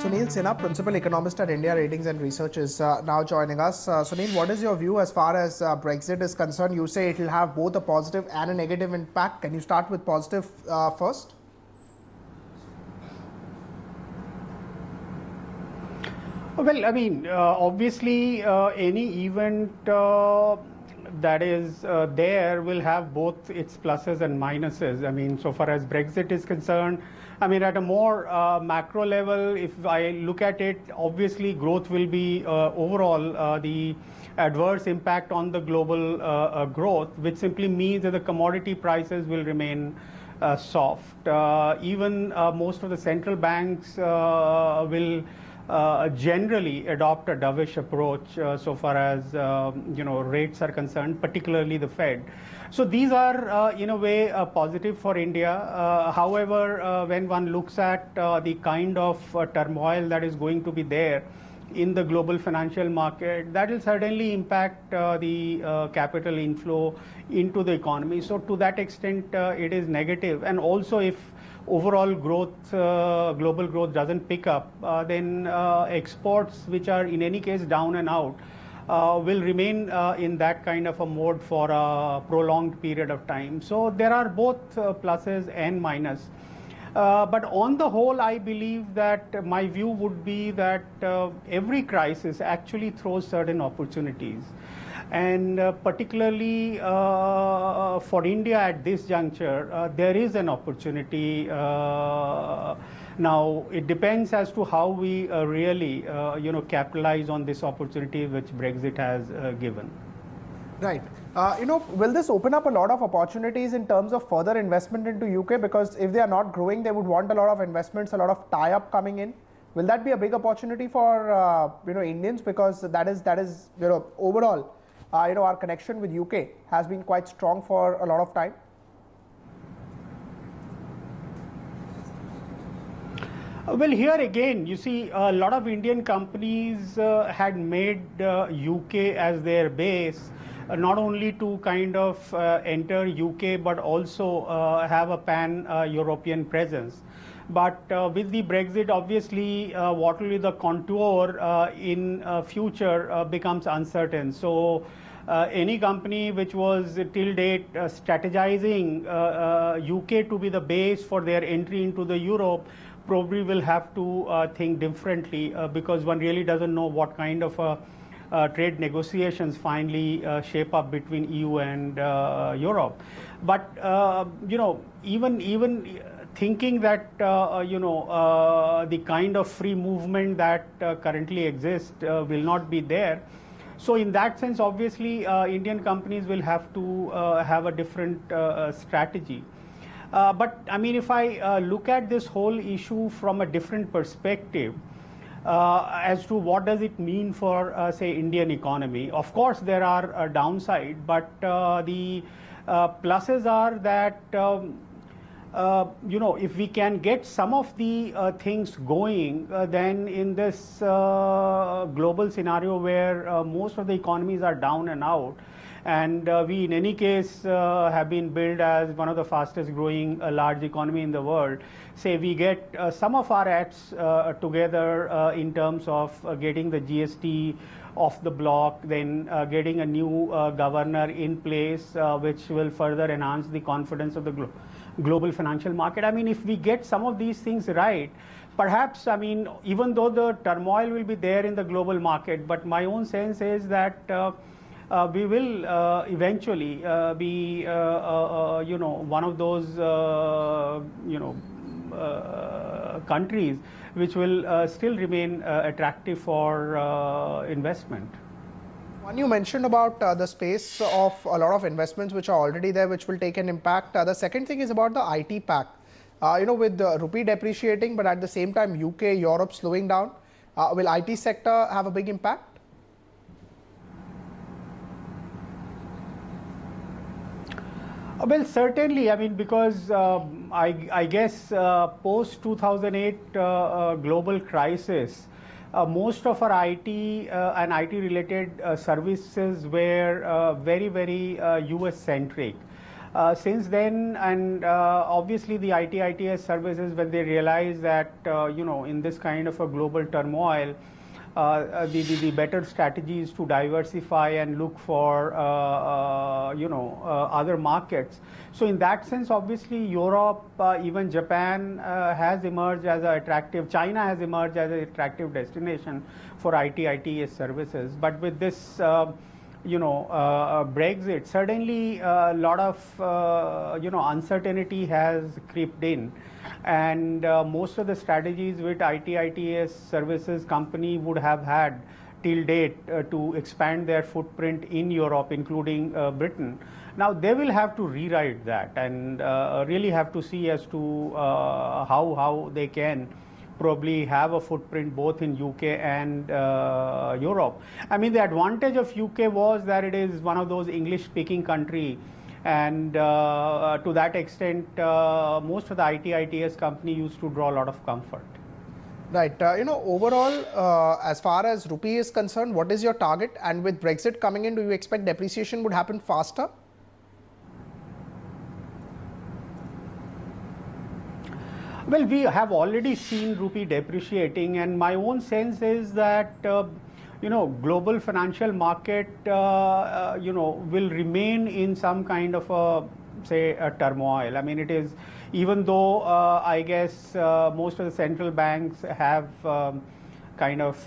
Sunil Sinha, Principal Economist at India Ratings and Research, is now joining us. Sunil, what is your view as far as Brexit is concerned? You say it will have both a positive and a negative impact. Can you start with positive first? Well, I mean, obviously, any event that is there will have both its pluses and minuses. I mean, so far as Brexit is concerned, I mean, at a more macro level, if I look at it, obviously growth will be overall the adverse impact on the global growth, which simply means that the commodity prices will remain soft. Even most of the central banks will generally adopt a dovish approach so far as rates are concerned, particularly the Fed. So these are in a way positive for India. However, when one looks at the kind of turmoil that is going to be there in the global financial market, that will certainly impact the capital inflow into the economy. So to that extent, it is negative. And also, if overall growth, global growth doesn't pick up, then exports, which are in any case down and out, will remain in that kind of a mode for a prolonged period of time. So there are both pluses and minuses. But on the whole, I believe that my view would be that every crisis actually throws certain opportunities. And particularly for India at this juncture, there is an opportunity. Now, it depends as to how we really, capitalize on this opportunity which Brexit has given. Right. Will this open up a lot of opportunities in terms of further investment into UK? Because if they are not growing, they would want a lot of investments, a lot of tie-up coming in. Will that be a big opportunity for Indians? Because that is overall, our connection with UK has been quite strong for a lot of time. Well, here again, you see, a lot of Indian companies had made UK as their base, not only to kind of enter UK, but also have a pan-European presence. But with the Brexit, obviously, what will be the contour in future becomes uncertain. So any company which was till date strategizing UK to be the base for their entry into the Europe probably will have to think differently because one really doesn't know what kind of trade negotiations finally shape up between EU and Europe. But even thinking that the kind of free movement that currently exists will not be there. So in that sense, obviously, Indian companies will have to have a different strategy. But I mean, if I look at this whole issue from a different perspective, as to what does it mean for, say, Indian economy, of course, there are a downside, but the pluses are that if we can get some of the things going, then in this global scenario where most of the economies are down and out, and we in any case have been billed as one of the fastest growing large economy in the world, say we get some of our acts together in terms of getting the GST off the block, then getting a new governor in place which will further enhance the confidence of the global financial market. I mean, if we get some of these things right, perhaps, I mean, even though the turmoil will be there in the global market, but my own sense is that we will eventually be, one of those, countries which will still remain attractive for investment. One, you mentioned about the space of a lot of investments which are already there, which will take an impact. The second thing is about the IT pact. With the rupee depreciating, but at the same time, UK, Europe slowing down, will IT sector have a big impact? Well, certainly. I mean, because I guess post 2008 global crisis, most of our IT and IT related services were very, very US centric. Since then, and obviously the IT/ITES services, when they realize that in this kind of a global turmoil, the better strategy is to diversify and look for other markets. So in that sense, obviously Europe, even Japan has emerged as an attractive. China has emerged as an attractive destination for IT/ITES services. But with this Brexit, certainly a lot of uncertainty has crept in, and most of the strategies which IT/ITES services company would have had till date to expand their footprint in Europe, including Britain, now they will have to rewrite that and really have to see as to how they can probably have a footprint both in UK and Europe. I mean, the advantage of UK was that it is one of those English-speaking country, and to that extent, most of the IT/ITES company used to draw a lot of comfort. Right. Overall, as far as rupee is concerned, what is your target? And with Brexit coming in, do you expect depreciation would happen faster? Well, we have already seen rupee depreciating, and my own sense is that global financial market will remain in some kind of a turmoil. I mean, it is, even though I guess most of the central banks have kind of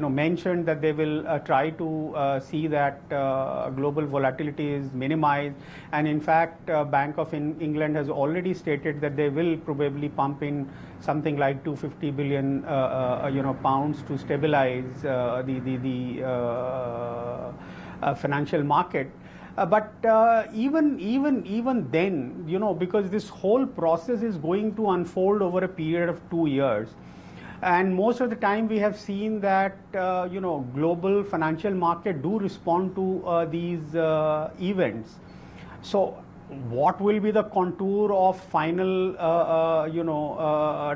mentioned that they will try to see that global volatility is minimized, and in fact Bank of England has already stated that they will probably pump in something like 250 billion pounds to stabilize the financial market. But even then, because this whole process is going to unfold over a period of 2 years, and most of the time we have seen that global financial market do respond to these events. So what will be the contour of final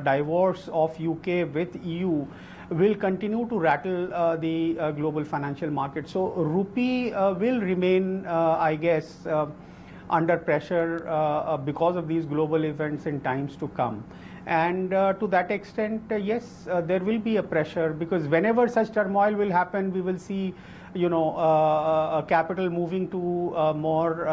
divorce of UK with EU will continue to rattle the global financial market. So rupee will remain, I guess, under pressure because of these global events in times to come. And to that extent, yes, there will be a pressure, because whenever such turmoil will happen, we will see capital moving to more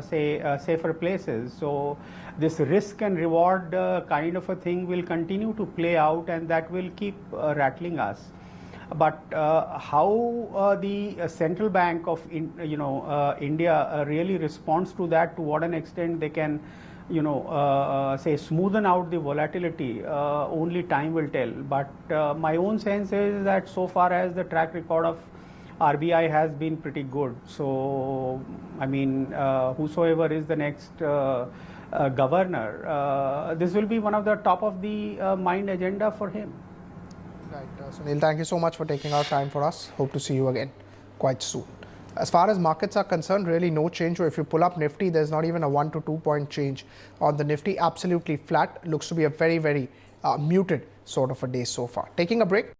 safer places. So this risk and reward kind of a thing will continue to play out, and that will keep rattling us. But how the central bank of India really responds to that, to what an extent they can smoothen out the volatility, only time will tell. But my own sense is that so far as the track record of RBI has been pretty good. So I mean, whosoever is the next governor, this will be one of the top of the mind agenda for him. Right. Sunil, thank you so much for taking our time for us. Hope to see you again quite soon. As far as markets are concerned, really no change. Or if you pull up Nifty, there's not even a 1 to 2 point change on the Nifty. Absolutely flat. Looks to be a very, very muted sort of a day so far. Taking a break.